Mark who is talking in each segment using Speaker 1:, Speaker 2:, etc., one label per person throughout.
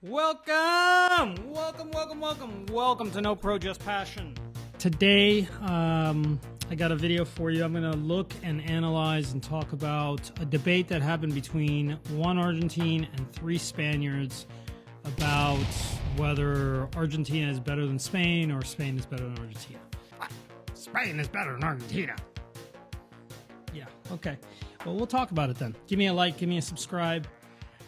Speaker 1: Welcome to No Pro Just Passion. Today, I got a video for you. I'm going to look and analyze and talk about a debate that happened between one Argentine and three Spaniards about whether Argentina is better than Spain or Spain is better than Argentina. Spain is better than Argentina. Yeah, okay. Well, we'll talk about it then. Give me a like, give me a subscribe.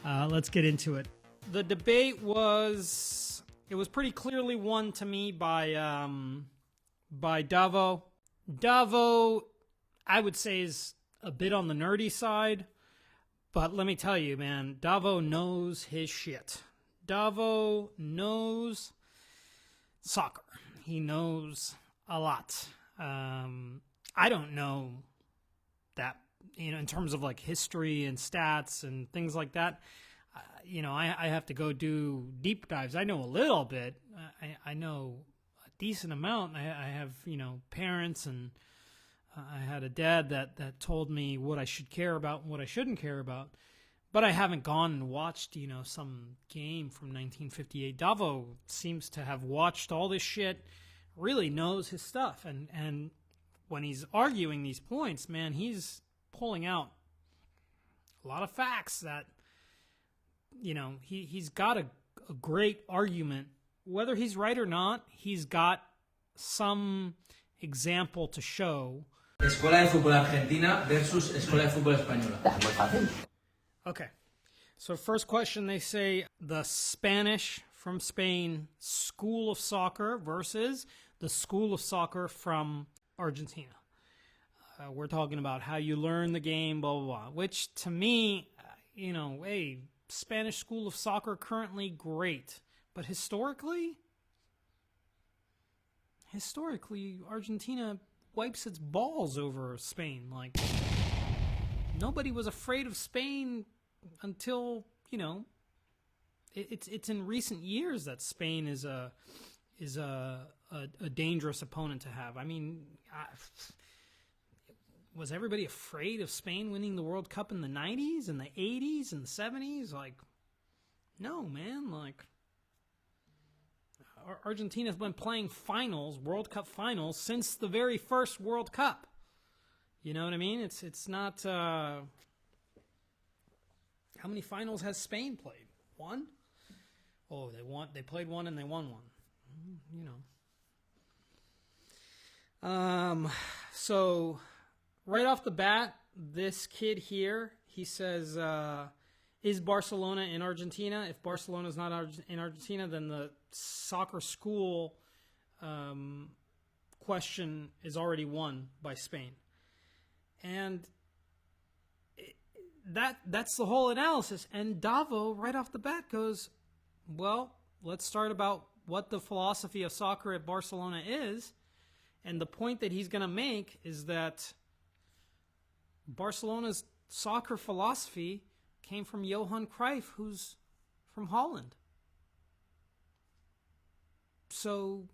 Speaker 1: Let's get into it. The debate was pretty clearly won to me by Davo. Davo, I would say, is a bit on the nerdy side, but let me tell you, man, Davo knows his shit. Davo knows soccer. He knows a lot. I don't know that, in terms of like history and stats and things like that. I have to go do deep dives. I know a little bit. I know a decent amount. I have, parents, and I had a dad that told me what I should care about and what I shouldn't care about. But I haven't gone and watched, some game from 1958. Davo seems to have watched all this shit, really knows his stuff. And when he's arguing these points, man, he's pulling out a lot of facts that, he's got a great argument. Whether he's right or not, he's got some example to show.
Speaker 2: Escuela de fútbol Argentina versus Escuela de fútbol Española.
Speaker 1: Okay. So first question, they say the Spanish from Spain school of soccer versus the school of soccer from Argentina. We're talking about how you learn the game, blah, blah, blah. Which to me, hey, Spanish school of soccer currently great. But historically, Argentina wipes its balls over Spain. Like, nobody was afraid of Spain until, it's in recent years that Spain is a dangerous opponent to have. I mean, was everybody afraid of Spain winning the World Cup in the 90s and the 80s and the 70s? Like, no, man. Like, Argentina's been playing finals, World Cup finals, since the very first World Cup. You know what I mean? It's not... How many finals has Spain played? One? Oh, they played one and they won one. So... right off the bat, this kid here, he says, is Barcelona in Argentina? If Barcelona is not in Argentina, then the soccer school question is already won by Spain. And that's the whole analysis. And Davo, right off the bat, goes, well, let's start about what the philosophy of soccer at Barcelona is. And the point that he's going to make is that Barcelona's soccer philosophy came from Johan Cruyff, who's from Holland. So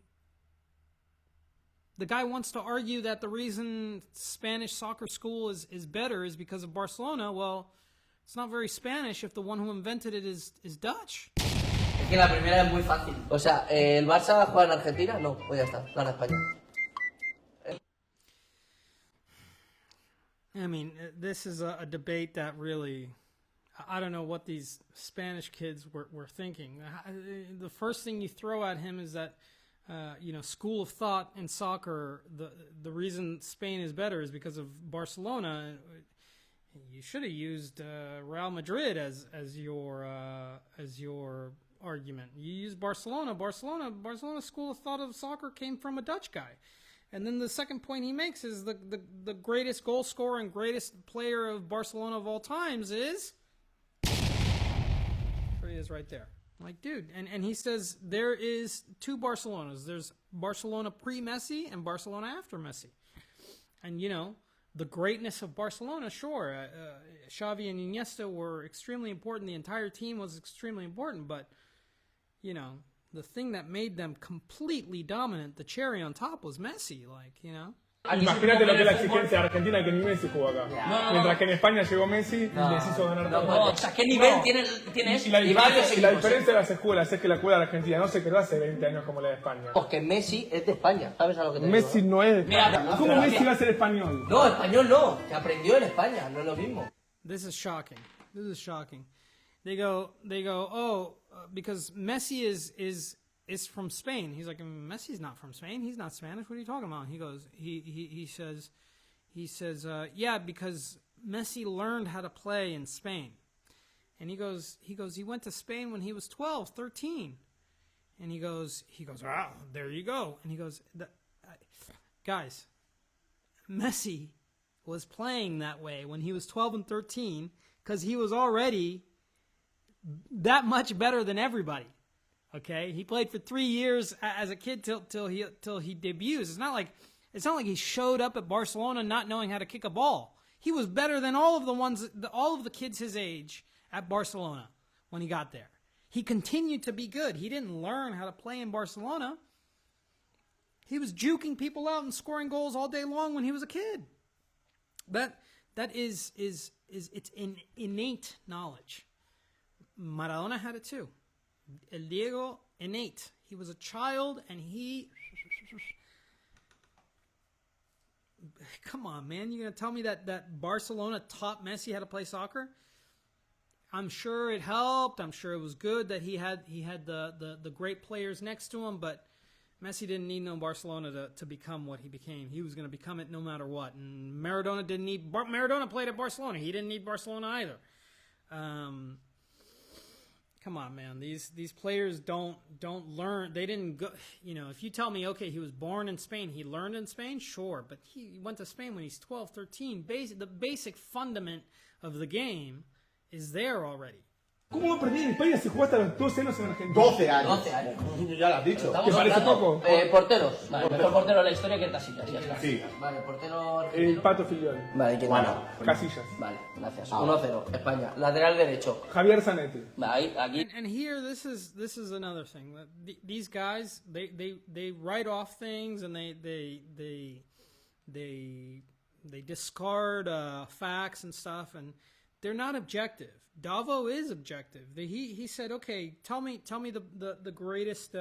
Speaker 1: the guy wants to argue that the reason Spanish soccer school is better is because of Barcelona. Well, it's not very Spanish if the one who invented it is Dutch.
Speaker 2: Es que la primera es muy fácil. O sea, ¿el Barça juega en Argentina? No, pues ya está, gana España.
Speaker 1: I mean, this is a debate that really, I don't know what these Spanish kids were thinking. The first thing you throw at him is that, school of thought in soccer, the reason Spain is better is because of Barcelona. You should have used Real Madrid as your argument. You use Barcelona. Barcelona's school of thought of soccer came from a Dutch guy. And then the second point he makes is the greatest goal scorer and greatest player of Barcelona of all times is... there he is right there. I'm like, dude. And he says there is two Barcelonas. There's Barcelona pre-Messi and Barcelona after Messi. And, the greatness of Barcelona, sure. Xavi and Iniesta were extremely important. The entire team was extremely important. But, the thing that made them completely dominant, the cherry on top, was Messi. Like,
Speaker 3: Imagínate lo que es la exigencia de Argentina, que ni Messi jugó acá. Mientras que en España llegó Messi y les hizo ganar todo.
Speaker 2: O sea, ¿qué nivel tiene eso?
Speaker 3: Y la
Speaker 2: varios
Speaker 3: diferencia
Speaker 2: equipos,
Speaker 3: de las escuelas es que la escuela de Argentina no se creó hace 20 años como la de España.
Speaker 2: Porque Messi es de España, ¿sabes a lo que te
Speaker 3: Messi
Speaker 2: digo?
Speaker 3: no es de España.
Speaker 2: Mira,
Speaker 3: ¿Cómo Messi va a ser español?
Speaker 2: No, español no, que aprendió en España, no es lo mismo.
Speaker 1: This is shocking. This is shocking. They go, oh, because Messi is from Spain. He's like, Messi's not from Spain. He's not Spanish. What are you talking about? He goes, he says, yeah, because Messi learned how to play in Spain. And he went to Spain when he was 12, 13. And he goes, wow, there you go. And he goes, guys, Messi was playing that way when he was 12 and 13 because he was already that much better than everybody. Okay, he played for 3 years as a kid till he debuts. It's not like he showed up at Barcelona not knowing how to kick a ball. He was better than all of the kids his age at Barcelona when he got there. He continued to be good. He didn't learn how to play in Barcelona. He was juking people out and scoring goals all day long when he was a kid. That is it's innate knowledge. Maradona had it too. El Diego, innate. He was a child and he... Come on, man. You're going to tell me that Barcelona taught Messi how to play soccer? I'm sure it helped. I'm sure it was good that he had the great players next to him, but Messi didn't need no Barcelona to become what he became. He was going to become it no matter what. And Maradona didn't need... Maradona played at Barcelona. He didn't need Barcelona either. Come on, man. These players don't learn. They didn't go. You know, if you tell me, okay, he was born in Spain, he learned in Spain, sure. But he went to Spain when he's 12, 13. The basic fundament of the game is there already.
Speaker 3: ¿Cómo aprendí en España si jugaste a los 12 años en Argentina?
Speaker 4: 12 años.
Speaker 2: 12 años.
Speaker 4: Ya lo has dicho.
Speaker 3: ¿Te parece poco?
Speaker 2: Porteros.
Speaker 5: Vale, mejor portero de la historia que Casillas. Ya está.
Speaker 4: Sí.
Speaker 2: Vale, portero...
Speaker 3: El Pato Filiol.
Speaker 2: Vale, ¿quién
Speaker 4: Bueno.
Speaker 3: Casillas.
Speaker 2: Vale, gracias. 1-0, España. Lateral derecho.
Speaker 3: Javier Zanetti.
Speaker 2: Ahí, aquí.
Speaker 1: And here, this is another thing. These guys, they write off things and they discard facts and stuff, and they're not objective. Davo is objective. He said, okay, tell me the greatest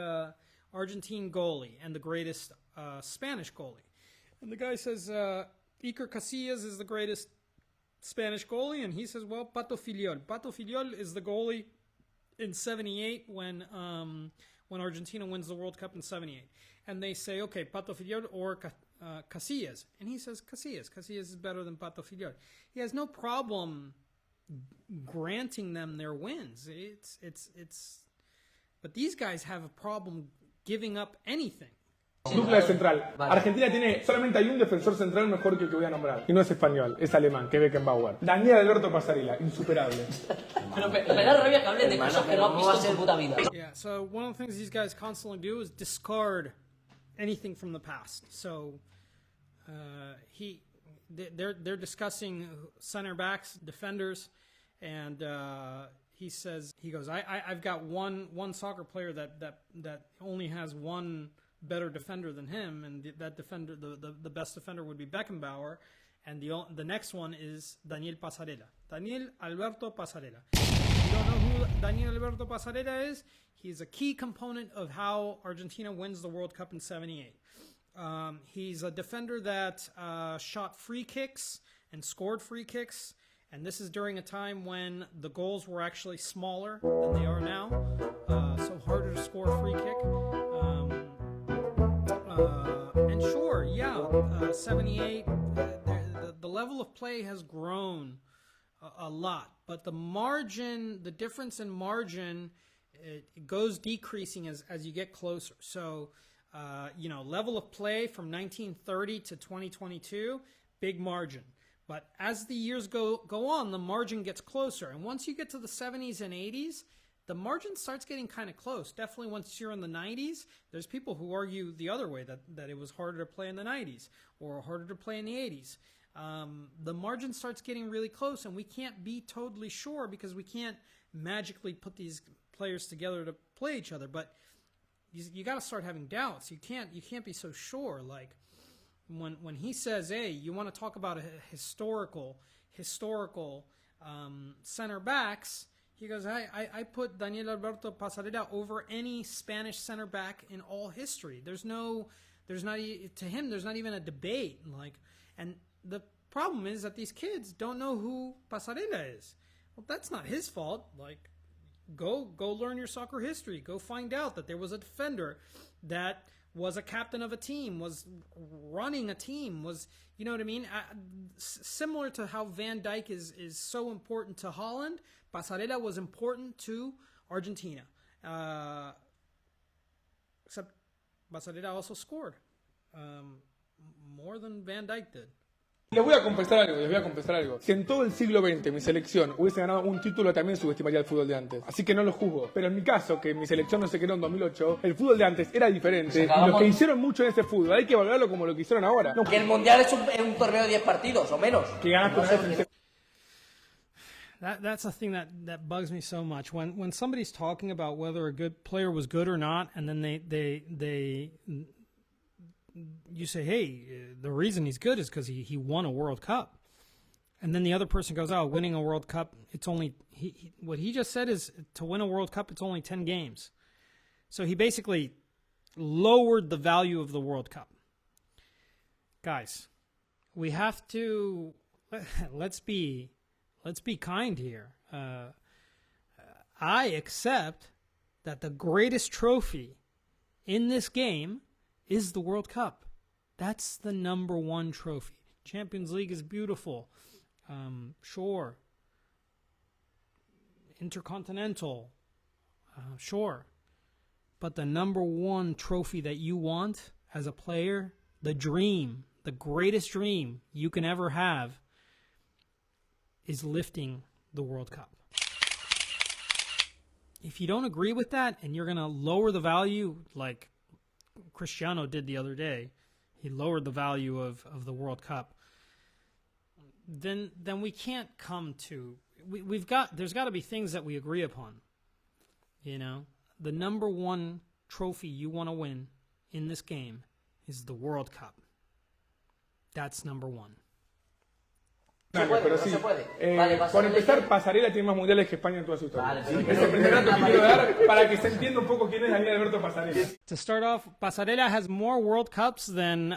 Speaker 1: Argentine goalie and the greatest Spanish goalie. And the guy says, Iker Casillas is the greatest Spanish goalie, and he says, well, Pato Filiol. Pato Filiol is the goalie in 78 when Argentina wins the World Cup in 78. And they say, okay, Pato Filiol or Casillas. And he says, Casillas. Casillas is better than Pato Filiol. He has no problem granting them their wins. But these guys have a problem giving up anything.
Speaker 3: Dupla de central. Argentina tiene, solamente hay un defensor central mejor que el que voy a nombrar. Y no es español, es alemán, que Beckenbauer. Daniel Alberto Pasarela, insuperable.
Speaker 5: Pero me da rabia que hablen de cosas que no han visto en su puta vida.
Speaker 1: Yeah, so one of the things these guys constantly do is discard anything from the past. So they're discussing center backs, defenders, and he goes, I've got one soccer player that only has one better defender than him, and that defender, the best defender would be Beckenbauer, and the next one is Daniel Pasarela. Daniel Alberto Pasarela. If you don't know who Daniel Alberto Pasarela is, he's a key component of how Argentina wins the World Cup in 78. He's a defender that shot free kicks and scored free kicks, and this is during a time when the goals were actually smaller than they are now, so harder to score a free kick. And sure, yeah, 78, the level of play has grown a lot, but the difference in margin, it goes decreasing as you get closer. So, level of play from 1930 to 2022, big margin. But as the years go on, the margin gets closer. And once you get to the 70s and 80s, the margin starts getting kind of close. Definitely once you're in the 90s, there's people who argue the other way, that it was harder to play in the 90s or harder to play in the 80s. The margin starts getting really close, and we can't be totally sure because we can't magically put these players together to play each other. But you got to start having doubts. You can't be so sure. Like, when he says, hey, you want to talk about a historical center backs, he goes, I put Daniel Alberto Pasarela over any Spanish center back in all history. There's not even a debate. And the problem is that these kids don't know who Pasarela is. Well, that's not his fault. Go learn your soccer history. Go find out that there was a defender that was a captain of a team, was running a team, was, you know what I mean? Similar to how Van Dijk is so important to Holland, Pasarela was important to Argentina. Except Pasarela also scored more than Van Dijk did.
Speaker 3: Les voy a confesar algo. Si en todo el siglo XX mi selección hubiese ganado un título, también subestimaría el fútbol de antes. Así que no lo juzgo. Pero en mi caso, que mi selección no se creó en 2008, el fútbol de antes era diferente. Y lo que hicieron mucho en ese fútbol, hay que valorarlo como lo que hicieron ahora.
Speaker 2: Que el Mundial es un torneo de 10 partidos, o menos.
Speaker 3: Que ganaste una vez.
Speaker 1: That's a thing that bugs me so much. When somebody's talking about whether a good player was good or not, and then you say, hey, the reason he's good is because he won a World Cup. And then the other person goes, oh, winning a World Cup, it's only... what he just said is to win a World Cup, it's only 10 games. So he basically lowered the value of the World Cup. Guys, we have to... Let's be kind here. I accept that the greatest trophy in this game is the World Cup. That's the number one trophy. Champions League is beautiful. Sure. Intercontinental. Sure. But the number one trophy that you want as a player, the dream, the greatest dream you can ever have, is lifting the World Cup. If you don't agree with that and you're going to lower the value like Cristiano did the other day, he lowered the value of the World Cup, then we can't come to... There's got to be things that we agree upon. You know? The number one trophy you want to win in this game is the World Cup. That's number one.
Speaker 3: Pero sí. Por empezar, Pasarela tiene más mundiales que España en toda su historia. Es el primer dato que quiero dar para que se entienda un poco quién es Daniel Alberto Pasarela.
Speaker 1: To start off, Pasarela has more World Cups than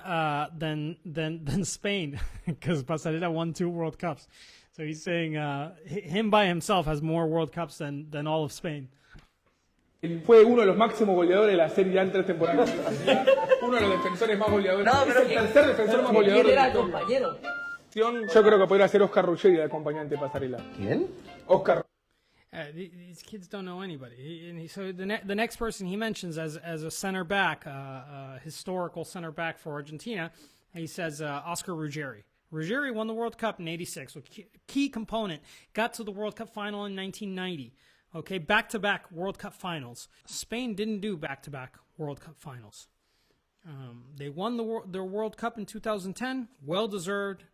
Speaker 1: Spain, because Pasarela won 2 World Cups. So he's saying him by himself has more World Cups than all of Spain.
Speaker 3: Fue uno de los máximos goleadores de la Serie A en 3 temporadas. Uno de los defensores más goleadores.
Speaker 2: No,
Speaker 3: es el tercer defensor más goleador de la historia.
Speaker 2: compañero?
Speaker 3: Yo creo que podría ser Oscar Ruggeri de acompañante de Pasarela.
Speaker 2: ¿Quién?
Speaker 3: Oscar.
Speaker 1: These kids don't know anybody. So the next person he mentions as a center back, historical center back for Argentina, he says Oscar Ruggeri. Ruggeri won the World Cup in '86, a key component. Got to the World Cup final in 1990. Okay, back-to-back World Cup finals. Spain didn't do back-to-back World Cup finals. They won their World Cup in 2010. Well-deserved.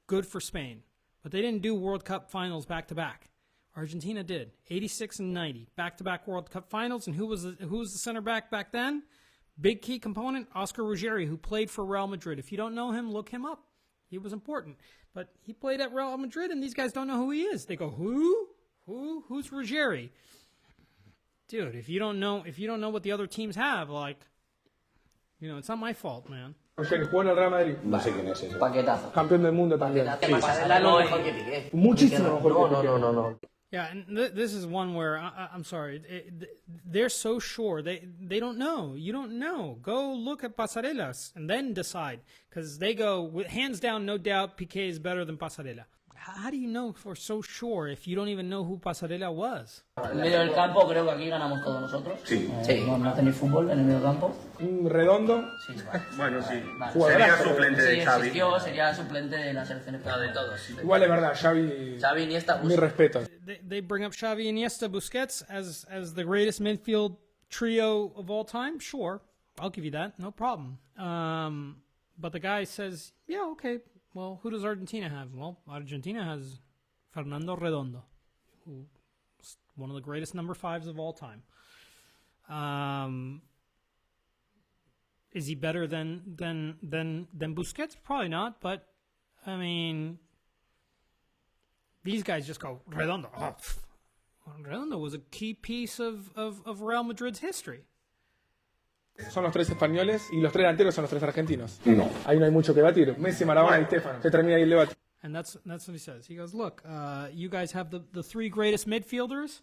Speaker 1: Good for Spain. But they didn't do World Cup finals back-to-back. Argentina did. 86 and 90. Back-to-back World Cup finals. And who was the center back then? Big key component, Oscar Ruggeri, who played for Real Madrid. If you don't know him, look him up. He was important. But he played at Real Madrid, and these guys don't know who he is. They go, who? Who's Ruggeri? Dude, if you don't know what the other teams have, it's not my fault, man.
Speaker 3: Ruggeri jugó en el Real Madrid.
Speaker 4: No sé quién es ese.
Speaker 2: Paquetazo.
Speaker 3: Campeón del mundo también.
Speaker 2: Pasarela no es mejor que Piqué.
Speaker 3: Muchísimo mejor que Piqué.
Speaker 2: No.
Speaker 1: Yeah, and this is one where I'm sorry, they're so sure they don't know. You don't know. Go look at Pasarelas and then decide, because they go hands down, no doubt, Piqué is better than Pasarela. How do you know for so sure if you don't even know who Pasarela was?
Speaker 5: En medio del campo creo que aquí ganamos todos nosotros.
Speaker 4: Sí.
Speaker 5: No tenéis fútbol en el medio del campo.
Speaker 3: Redondo.
Speaker 5: Sí, vale.
Speaker 4: Bueno, sí.
Speaker 5: Vale.
Speaker 4: Sería suplente de Xavi.
Speaker 5: Sería suplente de la selección española. De todos. Sí.
Speaker 3: Igual es verdad, Xavi,
Speaker 2: Iniesta,
Speaker 3: mi respeto.
Speaker 1: They bring up Xavi, Iniesta, Busquets as the greatest midfield trio of all time. Sure, I'll give you that, no problem. But the guy says, yeah, okay. Well, who does Argentina have? Well, Argentina has Fernando Redondo, who's one of the greatest number 5s of all time. Is he better than Busquets? Probably not. But I mean, these guys just go Redondo. Oh, Redondo was a key piece of Real Madrid's history.
Speaker 3: Son los tres españoles y los tres delanteros son los tres argentinos. No. Ahí no hay mucho que debatir. Messi, Maradona y Stefano. Se termina ahí el debate.
Speaker 1: And that's what he says. He goes, look, you guys have the three greatest midfielders.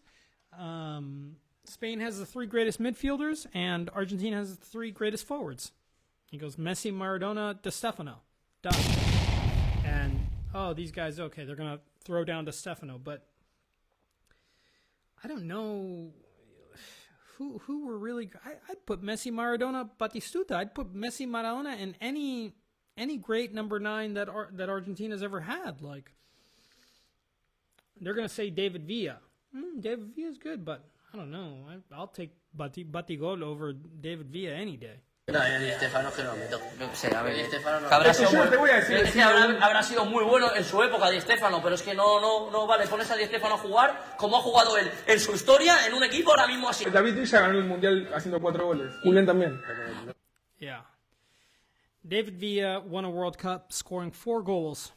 Speaker 1: Spain has the three greatest midfielders, and Argentina has the three greatest forwards. He goes, Messi, Maradona, Di Stefano. Done. And, these guys, okay, they're going to throw down Di Stefano, but I don't know who were really... I'd put Messi, Maradona, Batistuta. I'd put Messi, Maradona in any great number 9 that Argentina's ever had. Like, they're going to say David Villa. David Villa's good, but I don't know. I'll take Batigol over David Villa any day.
Speaker 2: No, Di Stefano que no lo meto.
Speaker 5: Yo qué sé, a ver.
Speaker 2: Di Stefano no.
Speaker 5: Habrá sido muy bueno en su época Di Stefano, pero es que no vale. Pones a Di Stefano a jugar como ha jugado él en su historia en un equipo ahora mismo así.
Speaker 3: David Villa ganó el Mundial haciendo 4 goles. Julián también.
Speaker 1: Yeah. David Villa won a World Cup scoring 4 goals.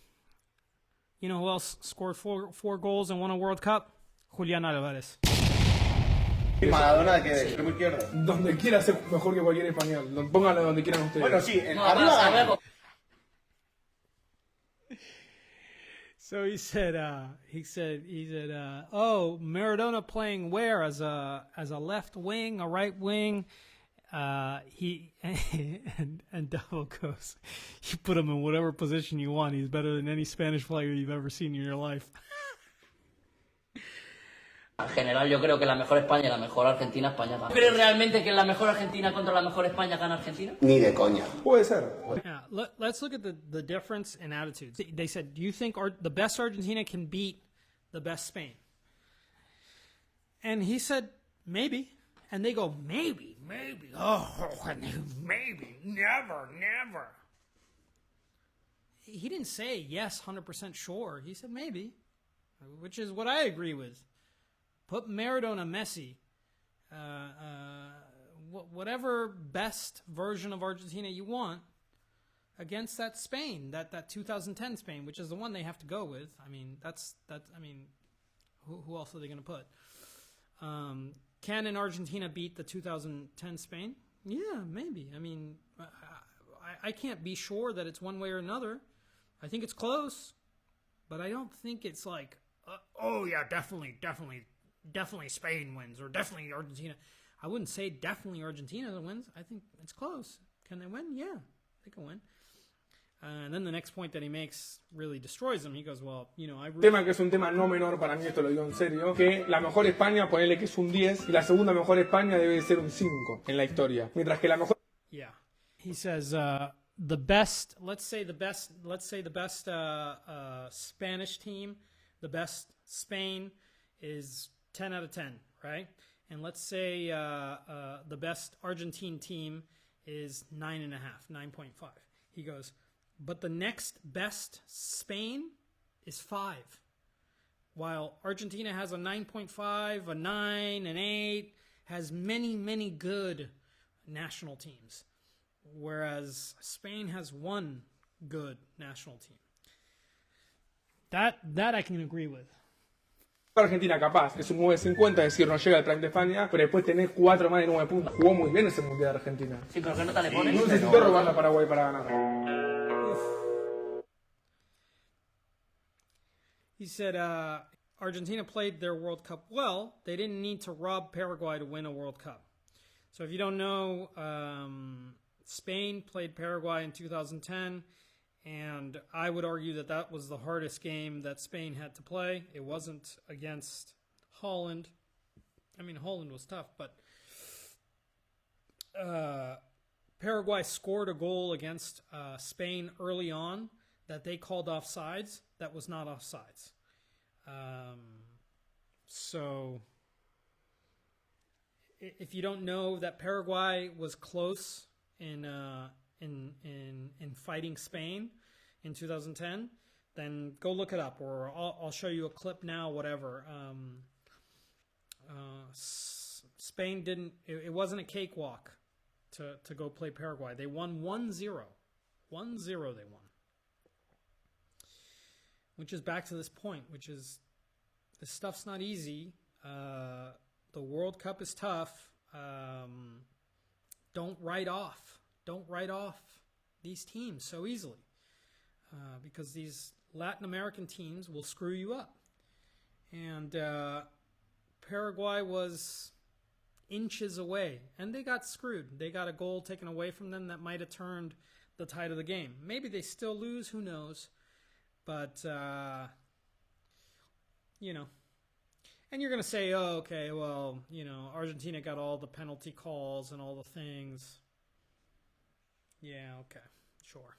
Speaker 1: You know who else scored four goals and won a World Cup? Julián Álvarez.
Speaker 4: Maradona que de extremo izquierdo.
Speaker 3: Donde quiera ser mejor que cualquier español. Pónganlo donde quieran ustedes.
Speaker 4: Bueno, sí, arriba.
Speaker 1: So he said, oh, Maradona playing where as a left wing, a right wing. He and Davo goes, you put him in whatever position you want. He's better than any Spanish player you've ever seen in your life.
Speaker 5: En general, yo creo que la mejor España y la mejor Argentina, España gana. ¿Crees realmente que la mejor Argentina contra la mejor España gana Argentina?
Speaker 4: Ni de coña.
Speaker 3: Puede ser.
Speaker 1: Yeah, let's look at the difference in attitudes. They said, do you think the best Argentina can beat the best Spain? And he said, maybe. And they go, maybe. Oh, maybe. Never. He didn't say yes, 100% sure. He said maybe, which is what I agree with. Put Maradona, Messi, whatever best version of Argentina you want against that Spain, that 2010 Spain, which is the one they have to go with. I mean, who else are they going to put? Can an Argentina beat the 2010 Spain? Yeah, maybe. I mean, I can't be sure that it's one way or another. I think it's close, but I don't think it's like, oh yeah, definitely Spain wins or definitely Argentina. I wouldn't say definitely Argentina wins. I think it's close. Can they win? Yeah, they can win. And then the next point that he makes really destroys him. He goes, well, you know,
Speaker 3: Tema que es un tema no menor para mí, esto lo digo en serio, que la mejor España, ponele que es un 10, y la segunda mejor España debe ser un 5 en la historia. Mientras que la mejor...
Speaker 1: Yeah. He says, the best Spanish team, the best Spain is 10 out of 10, right? And let's say the best Argentine team is 9.5, 9.5. He goes, but the next best Spain is 5. While Argentina has a 9.5, a 9, an 8, has many good national teams. Whereas Spain has one good national team. That I can agree with.
Speaker 3: Argentina capaz, es un 9.50, es decir, no llega al prime de España, pero después tenés 4 más de 9 puntos. Jugó muy bien ese Mundial de Argentina.
Speaker 5: Sí, pero ¿qué nota le pones?
Speaker 3: No necesitó robarla a Paraguay para ganar.
Speaker 1: He said Argentina played their World Cup well. They didn't need to rob Paraguay to win a World Cup. So if you don't know, Spain played Paraguay in 2010, and I would argue that was the hardest game that Spain had to play. It wasn't against Holland. I mean, Holland was tough, but Paraguay scored a goal against Spain early on that they called offsides. That was not offsides. So if you don't know that Paraguay was close in fighting Spain in 2010, then go look it up, or I'll show you a clip now, whatever. Spain didn't, it wasn't a cakewalk to go play Paraguay. They won 1-0. 1-0 they won. Which is back to this point, which is this stuff's not easy. The World Cup is tough. Don't write off these teams so easily, because these Latin American teams will screw you up. And Paraguay was inches away, and they got screwed. They got a goal taken away from them that might have turned the tide of the game. Maybe they still lose, who knows? But, you know. And you're going to say, oh, okay, well, you know, Argentina got all the penalty calls and all the things. Yeah, okay, sure.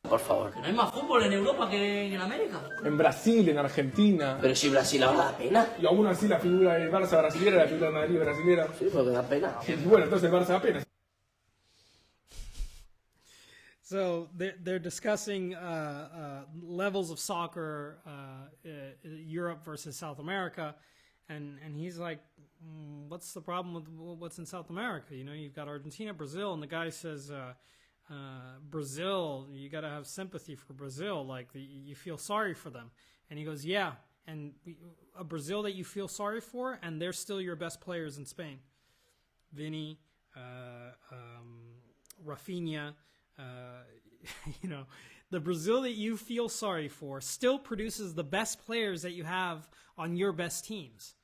Speaker 5: Por favor. Que no hay más fútbol en Europa que en América.
Speaker 3: En Brasil, en Argentina.
Speaker 5: Pero si Brasil ahora da pena.
Speaker 3: Y aún así la figura del Barça brasilera, la figura del Madrid brasilera.
Speaker 5: Sí, porque da pena.
Speaker 3: Y bueno, entonces el Barça da pena.
Speaker 1: So they're discussing levels of soccer, Europe versus South America, and he's like, what's the problem with what's in South America? You know, you've got Argentina, Brazil, and the guy says, Brazil, you got to have sympathy for Brazil, like you feel sorry for them. And he goes, yeah, and a Brazil that you feel sorry for, and they're still your best players in Spain. Vini, Rafinha. You know, the Brazil that you feel sorry for still produces the best players that you have on your best teams.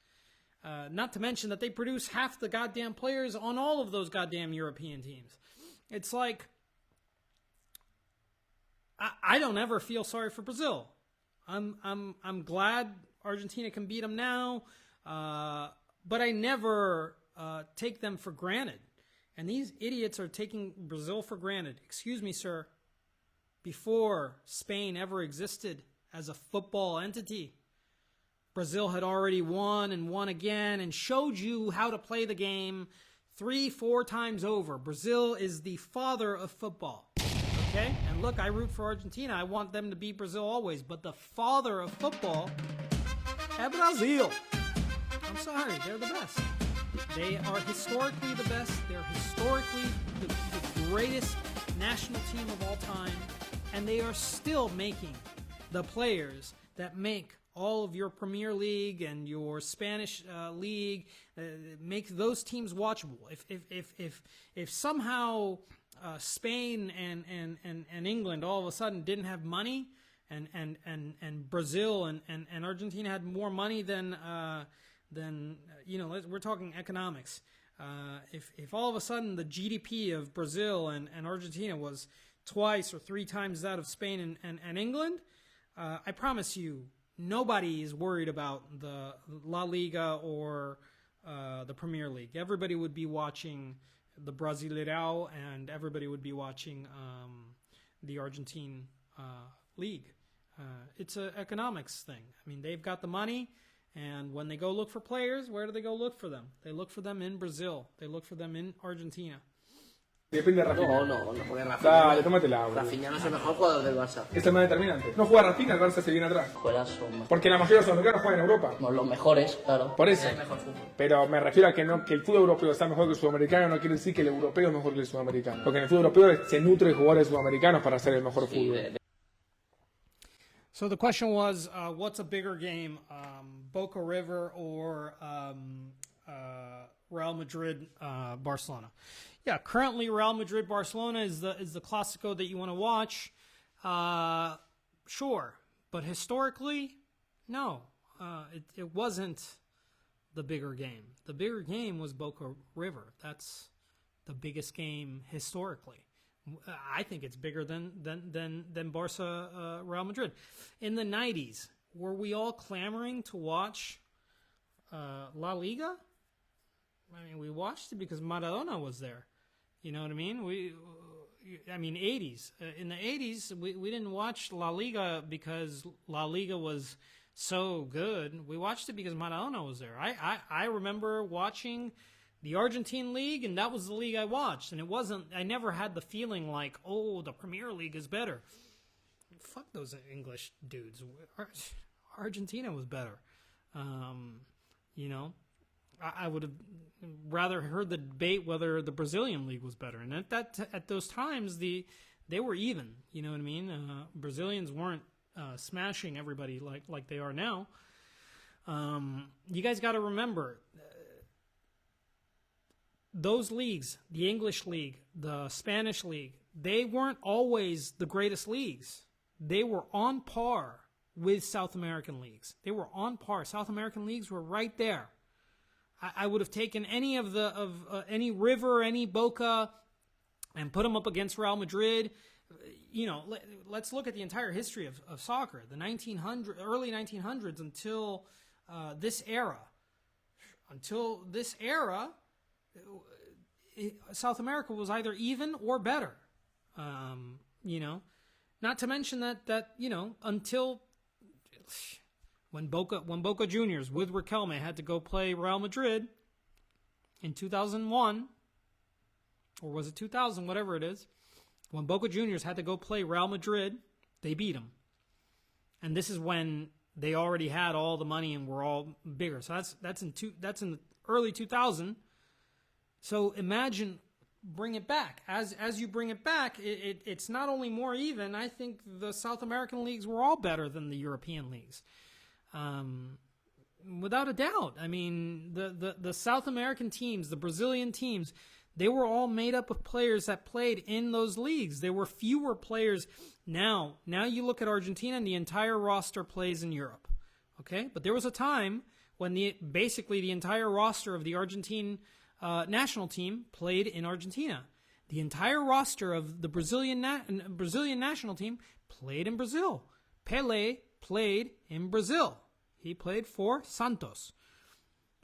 Speaker 1: Not to mention that they produce half the goddamn players on all of those goddamn European teams. It's like, I don't ever feel sorry for Brazil. I'm glad Argentina can beat them now, but I never take them for granted. And these idiots are taking Brazil for granted. Excuse me, sir. Before Spain ever existed as a football entity, Brazil had already won and won again and showed you how to play the game 3-4 times over. Brazil is the father of football. Okay? And look, I root for Argentina. I want them to beat Brazil always. But the father of football is Brazil. I'm sorry. They're the best. They are historically the best. They're historically the greatest national team of all time. And they are still making the players that make all of your Premier League and your Spanish league, make those teams watchable. If somehow Spain and England all of a sudden didn't have money, and Brazil and Argentina had more money than you know, we're talking economics. If all of a sudden the GDP of Brazil and Argentina was twice or three times that of Spain and England, I promise you, nobody is worried about the La Liga or the Premier League. Everybody would be watching the Brasileirão, and everybody would be watching the Argentine league. It's an economics thing. I mean, they've got the money. And when they go look for players, where do they go look for them? They look for them in Brazil. They look for them in Argentina.
Speaker 3: Depende de Rafinha.
Speaker 5: No, porque Rafinha.
Speaker 3: Dale, tómatela.
Speaker 5: Rafinha no es el mejor jugador del Barça.
Speaker 3: Es el más determinante. No juega Rafinha, el Barça se viene atrás.
Speaker 5: Juegazo.
Speaker 3: Porque la mayoría de los sudamericanos juegan en Europa.
Speaker 5: No, los mejores, claro.
Speaker 3: Por eso.
Speaker 5: Es el mejor fútbol.
Speaker 3: Pero me refiero a que el fútbol europeo sea mejor que el sudamericano, no quiere decir que el europeo es mejor que el sudamericano. Porque en el fútbol europeo se nutre de jugadores sudamericanos para hacer el mejor fútbol.
Speaker 1: So the question was, what's a bigger game, Boca River or Real Madrid, Barcelona? Yeah, currently Real Madrid, Barcelona is the Clásico that you want to watch. Sure, but historically, no, it wasn't the bigger game. The bigger game was Boca River. That's the biggest game historically. I think it's bigger than Barca, Real Madrid. In the 90s, were we all clamoring to watch La Liga? I mean, we watched it because Maradona was there. You know what I mean? 80s. In the 80s, we didn't watch La Liga because La Liga was so good. We watched it because Maradona was there. I remember watching the Argentine league, and that was the league I watched. And I never had the feeling like, oh, the Premier League is better. Fuck those English dudes. Argentina was better. You know? I would have rather heard the debate whether the Brazilian league was better. And at those times, they were even. You know what I mean? Brazilians weren't smashing everybody like they are now. You guys got to remember, those leagues, the English league, the Spanish league, they weren't always the greatest leagues. They were on par with South American leagues. They were on par. South American leagues were right there. I would have taken any of any River, any Boca, and put them up against Real Madrid. You know, let's look at the entire history of soccer, the early 1900s until this era. Until this era, South America was either even or better. You know, not to mention that you know, until when Boca Juniors with Riquelme had to go play Real Madrid in 2001, or was it 2000, whatever it is, when Boca Juniors had to go play Real Madrid, they beat them. And this is when they already had all the money and were all bigger. So that's in the early 2000. So imagine, bring it back. As you bring it back, it's not only more even. I think the South American leagues were all better than the European leagues. Without a doubt. I mean, the South American teams, the Brazilian teams, they were all made up of players that played in those leagues. There were fewer players. Now you look at Argentina and the entire roster plays in Europe. Okay? But there was a time when basically the entire roster of the Argentine national team played in Argentina. The entire roster of the Brazilian national team played in Brazil. Pelé played in Brazil. He played for Santos.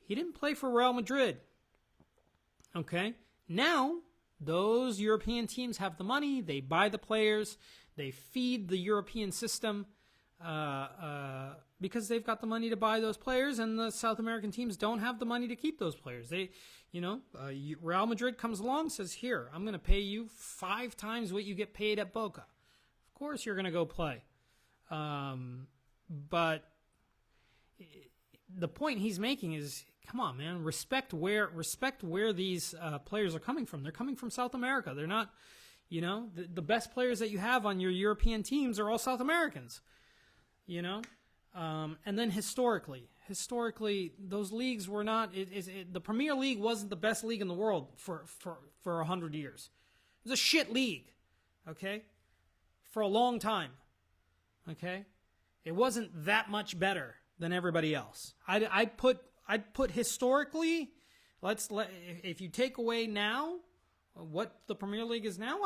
Speaker 1: He didn't play for Real Madrid. Okay? Now, those European teams have the money. They buy the players. They feed the European system because they've got the money to buy those players, and the South American teams don't have the money to keep those players. Real Madrid comes along, says, here, I'm going to pay you 5 times what you get paid at Boca. Of course you're going to go play. But the point he's making is, come on, man, respect where these players are coming from. They're coming from South America. They're not, the best players that you have on your European teams are all South Americans, and then historically, those leagues were not. The Premier League wasn't the best league in the world for 100 years. It was a shit league, okay, for a long time, okay. It wasn't that much better than everybody else. I'd put historically. If you take away now what the Premier League is now,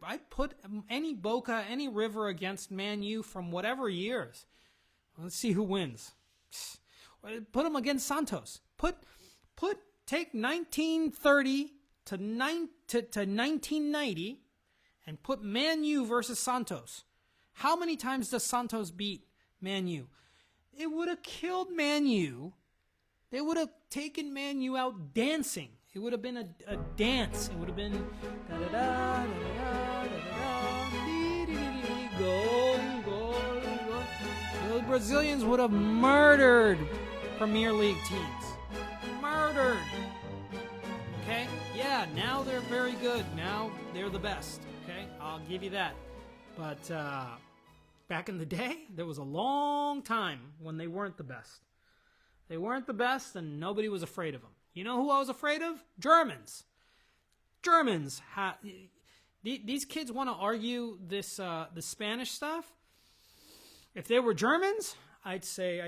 Speaker 1: I'd put any Boca, any River against Man U from whatever years. Let's see who wins. Put them against Santos. Take 1930 to 1990 and put Man U versus Santos. How many times does Santos beat Man U? It would have killed Man U. They would have taken Man U out dancing. It would have been a dance. It would have been goal. The Brazilians would have murdered Premier League teams. Murdered. Okay? Yeah, now they're very good. Now they're the best. Okay? I'll give you that. But back in the day, there was a long time when they weren't the best. They weren't the best, and nobody was afraid of them. You know who I was afraid of? Germans. These kids want to argue the Spanish stuff. If they were Germans, I'd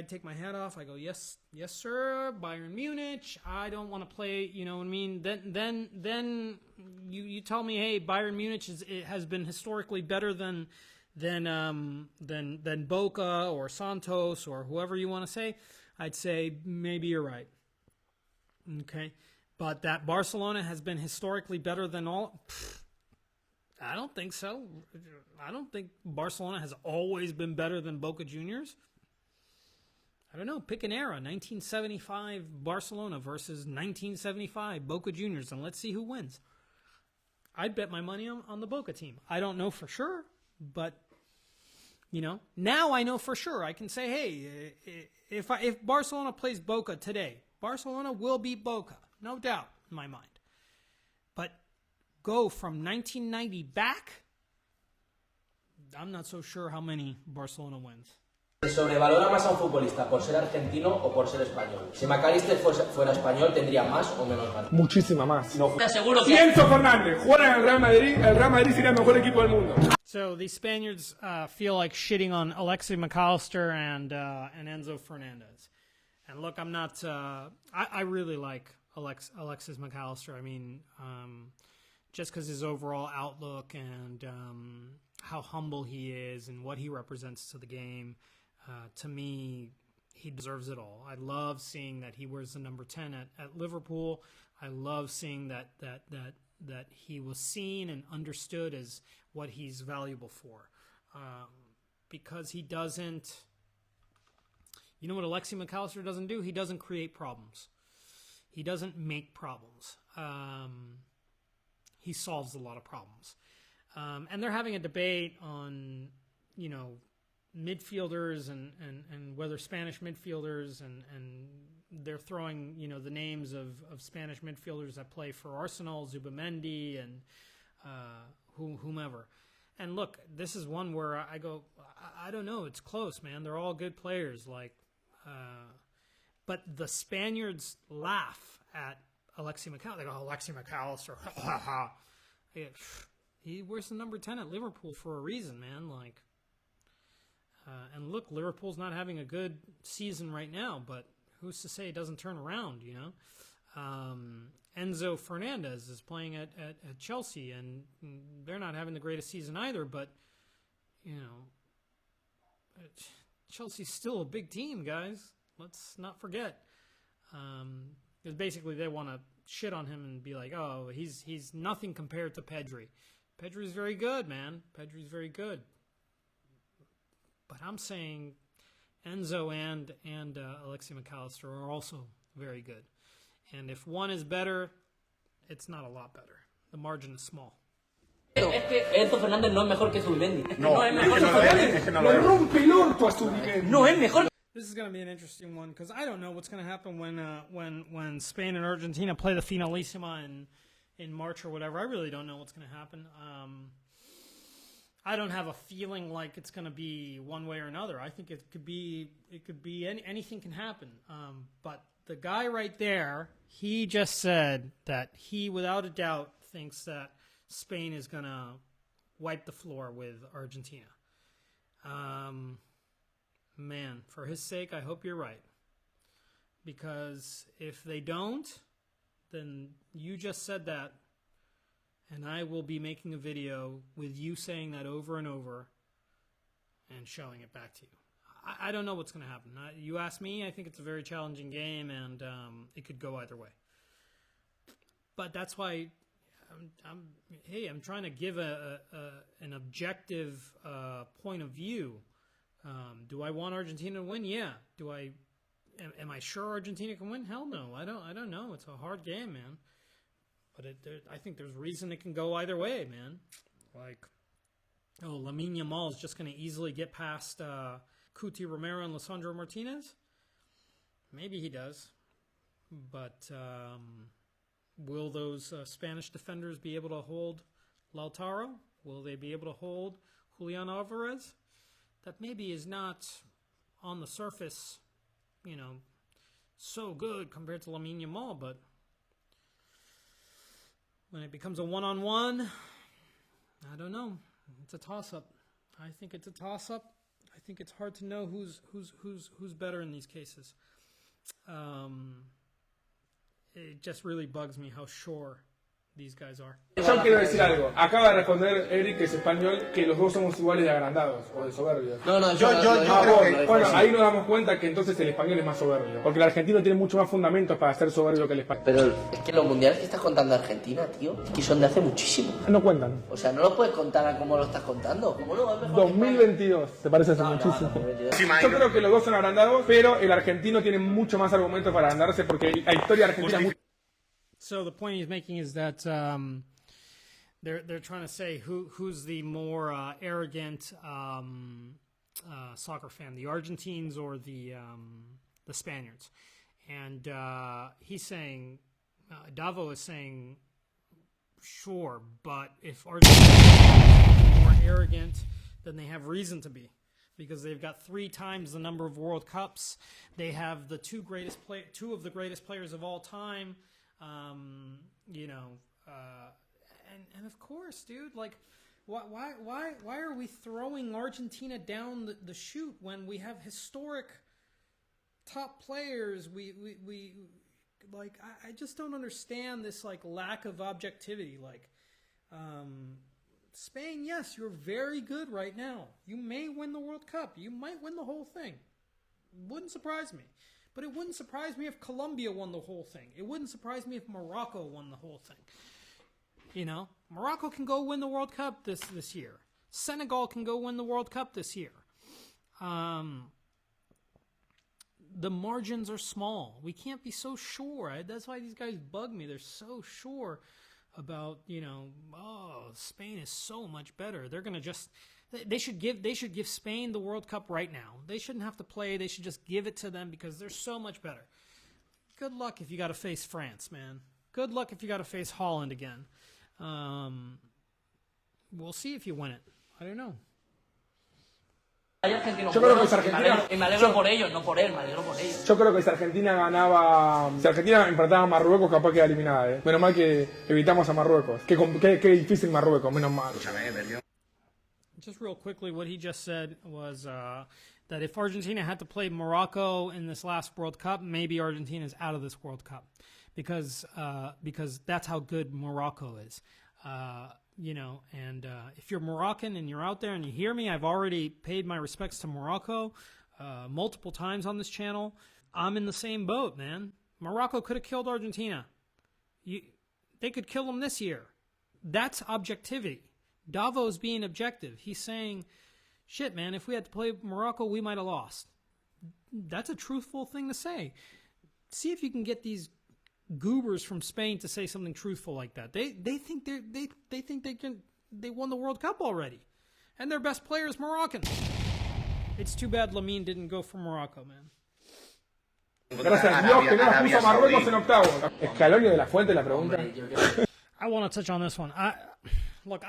Speaker 1: take my hat off. I go, yes, sir, Bayern Munich. I don't want to play, you know what I mean? Then you tell me, hey, Bayern Munich has been historically better than Boca or Santos or whoever you want to say. I'd say maybe you're right. Okay, but that Barcelona has been historically better than all. I don't think so. I don't think Barcelona has always been better than Boca Juniors. I don't know. Pick an era. 1975 Barcelona versus 1975 Boca Juniors, and let's see who wins. I'd bet my money on the Boca team. I don't know for sure, but now I know for sure. I can say, hey, if Barcelona plays Boca today, Barcelona will beat Boca, no doubt in my mind. But go from 1990 back, I'm not so sure how many Barcelona wins.
Speaker 2: ¿Se sobrevalora más a un futbolista por ser argentino o por ser español? Si McAllister fuera español, ¿tendría más o menos ganas?
Speaker 3: Muchísima más. No.
Speaker 5: Te aseguro que...
Speaker 3: Si Enzo Fernández jugara en el Real Madrid sería el mejor equipo del mundo.
Speaker 1: So these Spaniards feel like shitting on Alexis McAllister and Enzo Fernandez. And look, I'm not... I really like Alexis McAllister. I mean, just because his overall outlook and how humble he is and what he represents to the game, to me, he deserves it all. I love seeing that he wears the number 10 at Liverpool. I love seeing that he was seen and understood as what he's valuable for. Because he doesn't... You know what Alexis McAllister doesn't do? He doesn't create problems. He doesn't make problems. He solves a lot of problems. And they're having a debate on, you know, midfielders and whether Spanish midfielders and they're throwing, you know, the names of Spanish midfielders that play for Arsenal, Zubamendi and whomever. And look, this is one where I go, I don't know, it's close, man. They're all good players, like, but the Spaniards laugh at Alexis McAllister. They go, Alexis McAllister, ha ha. He wears the number 10 at Liverpool for a reason, man. Like, and look, Liverpool's not having a good season right now, but who's to say it doesn't turn around, you know? Enzo Fernandez is playing at Chelsea, and they're not having the greatest season either, but, you know, Chelsea's still a big team, guys. Let's not forget. Because basically they want to shit on him and be like, oh, he's nothing compared to Pedri. Pedri's very good, man. Pedri's very good. But I'm saying Enzo and Alexis McAllister are also very good. And if one is better, it's not a lot better. The margin is small.
Speaker 5: Es que Enzo Fernández no es mejor que Zubimendi.
Speaker 4: No,
Speaker 5: es mejor que Zubimendi.
Speaker 3: Le rompe el orto a Zubimendi.
Speaker 5: No es mejor.
Speaker 1: This is going to be an interesting one because I don't know what's going to happen when Spain and Argentina play the Finalissima in March or whatever. I really don't know what's going to happen. I don't have a feeling like it's going to be one way or another. I think it could be anything can happen. But the guy right there, he just said that he, without a doubt, thinks that Spain is going to wipe the floor with Argentina. Man, for his sake, I hope you're right. Because if they don't, then you just said that, and I will be making a video with you saying that over and over and showing it back to you. I don't know what's going to happen. You ask me, I think it's a very challenging game, and it could go either way. But that's why I'm trying to give an objective point of view. Do I want Argentina to win? Yeah. Am I sure Argentina can win? Hell no. I don't know. It's a hard game, man. But I think there's reason it can go either way, man. Like, Lamine Yamal is just going to easily get past Cuti Romero and Lisandro Martinez? Maybe he does. But will those Spanish defenders be able to hold Lautaro? Will they be able to hold Julian Alvarez? That maybe is not on the surface, you know, so good compared to Lamine Yamal, but when it becomes a one-on-one, I don't know. It's a toss-up. I think it's a toss-up. I think it's hard to know who's better in these cases. It just really bugs me how sure these guys are.
Speaker 3: Yo quiero decir algo. Acaba de responder Eric, que es español, que los dos somos iguales de agrandados o de soberbios.
Speaker 2: No,
Speaker 4: Yo creo que...
Speaker 3: Bueno, ahí nos damos cuenta que entonces el español es más soberbio. Porque el argentino tiene mucho más fundamentos para ser soberbio que el español.
Speaker 2: Pero es que los mundiales que estás contando Argentina, tío, es que son de hace muchísimo.
Speaker 3: No cuentan.
Speaker 2: O sea, no lo puedes contar a cómo lo estás contando. ¿Cómo no? Es mejor
Speaker 3: 2022, ¿te parece hace muchísimo?
Speaker 2: 2022.
Speaker 3: Yo creo que los dos son agrandados, pero el argentino tiene mucho más argumentos para agrandarse porque la historia argentina es muy...
Speaker 1: So the point he's making is that they're trying to say who's the more arrogant soccer fan, the Argentines or the Spaniards, And he's saying, Davo is saying, sure, but if Argentina is more arrogant than they have reason to be, because they've got 3 times the number of World Cups, they have the two of the greatest players of all time, and of course, dude, like, why are we throwing Argentina down the chute when we have historic top players? We like, I just don't understand this, like, lack of objectivity. Like, Spain, yes, you're very good right now. You may win the World Cup. You might win the whole thing. Wouldn't surprise me. But it wouldn't surprise me if Colombia won the whole thing. It wouldn't surprise me if Morocco won the whole thing. You know, Morocco can go win the World Cup this year. Senegal can go win the World Cup this year. The margins are small. We can't be so sure. That's why these guys bug me. They're so sure about, Spain is so much better. They're going to just, they should give Spain the World Cup right now. They shouldn't have to play. They should just give it to them because they're so much better. Good luck if you got to face France, man. Good luck if you got to face Holland again. We'll see if you win it. I don't know.
Speaker 5: Hay argentinos
Speaker 3: Yo creo que
Speaker 5: buenos
Speaker 3: si Argentina-
Speaker 5: y me alegro por ellos, no por él, me alegro por ellos.
Speaker 3: Yo creo que si Argentina empataba a Marruecos, capaz queda eliminada. Menos mal que evitamos a Marruecos. Qué difícil Marruecos, menos mal.
Speaker 1: Just real quickly, what he just said was that if Argentina had to play Morocco in this last World Cup, maybe Argentina is out of this World Cup because that's how good Morocco is. If you're Moroccan and you're out there and you hear me, I've already paid my respects to Morocco multiple times on this channel. I'm in the same boat, man. Morocco could have killed Argentina. They could kill them this year. That's objectivity. Davo's being objective. He's saying, shit, man, if we had to play Morocco, we might have lost. That's a truthful thing to say. See if you can get these goobers from Spain to say something truthful like that. They think they won the World Cup already, and their best player is Moroccan. It's too bad Lamine didn't go for Morocco, man.
Speaker 3: Gracias a Dios que no nos puso a Marruecos en octavos. Escalonio de la Fuente, la pregunta.
Speaker 1: I want to touch on this one. I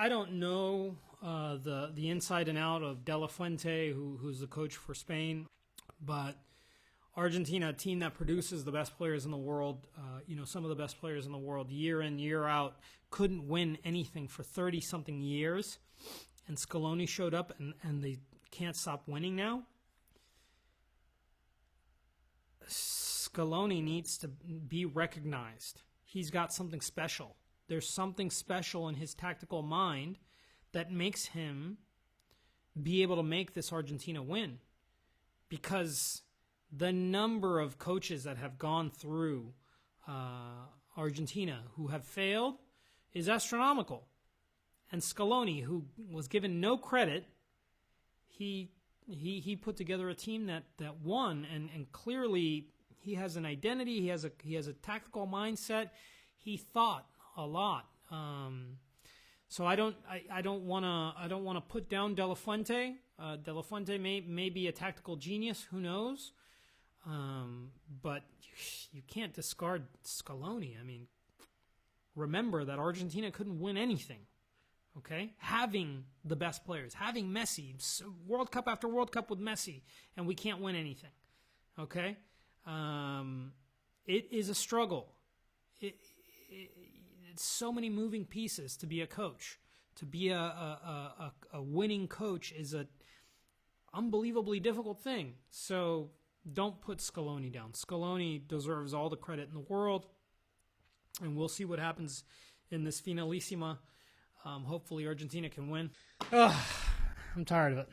Speaker 1: don't know the inside and out of De La Fuente, who's the coach for Spain, but Argentina, a team that produces the best players in the world, some of the best players in the world, year in, year out, couldn't win anything for 30-something years. And Scaloni showed up, and they can't stop winning now. Scaloni needs to be recognized. He's got something special. There's something special in his tactical mind that makes him be able to make this Argentina win. Because the number of coaches that have gone through Argentina who have failed is astronomical. And Scaloni, who was given no credit, he put together a team that won, and clearly he has an identity. He has a tactical mindset. He thought a lot. So I don't want to put down De La Fuente. De La Fuente may be a tactical genius. Who knows? But you can't discard Scaloni. I mean, remember that Argentina couldn't win anything. Okay? Having the best players, having Messi, World Cup after World Cup with Messi, and we can't win anything. Okay? It is a struggle. It's so many moving pieces to be a coach. To be a winning coach is a unbelievably difficult thing. So don't put Scaloni down. Scaloni deserves all the credit in the world, and we'll see what happens in this finalissima. Hopefully Argentina can win. I'm tired of it.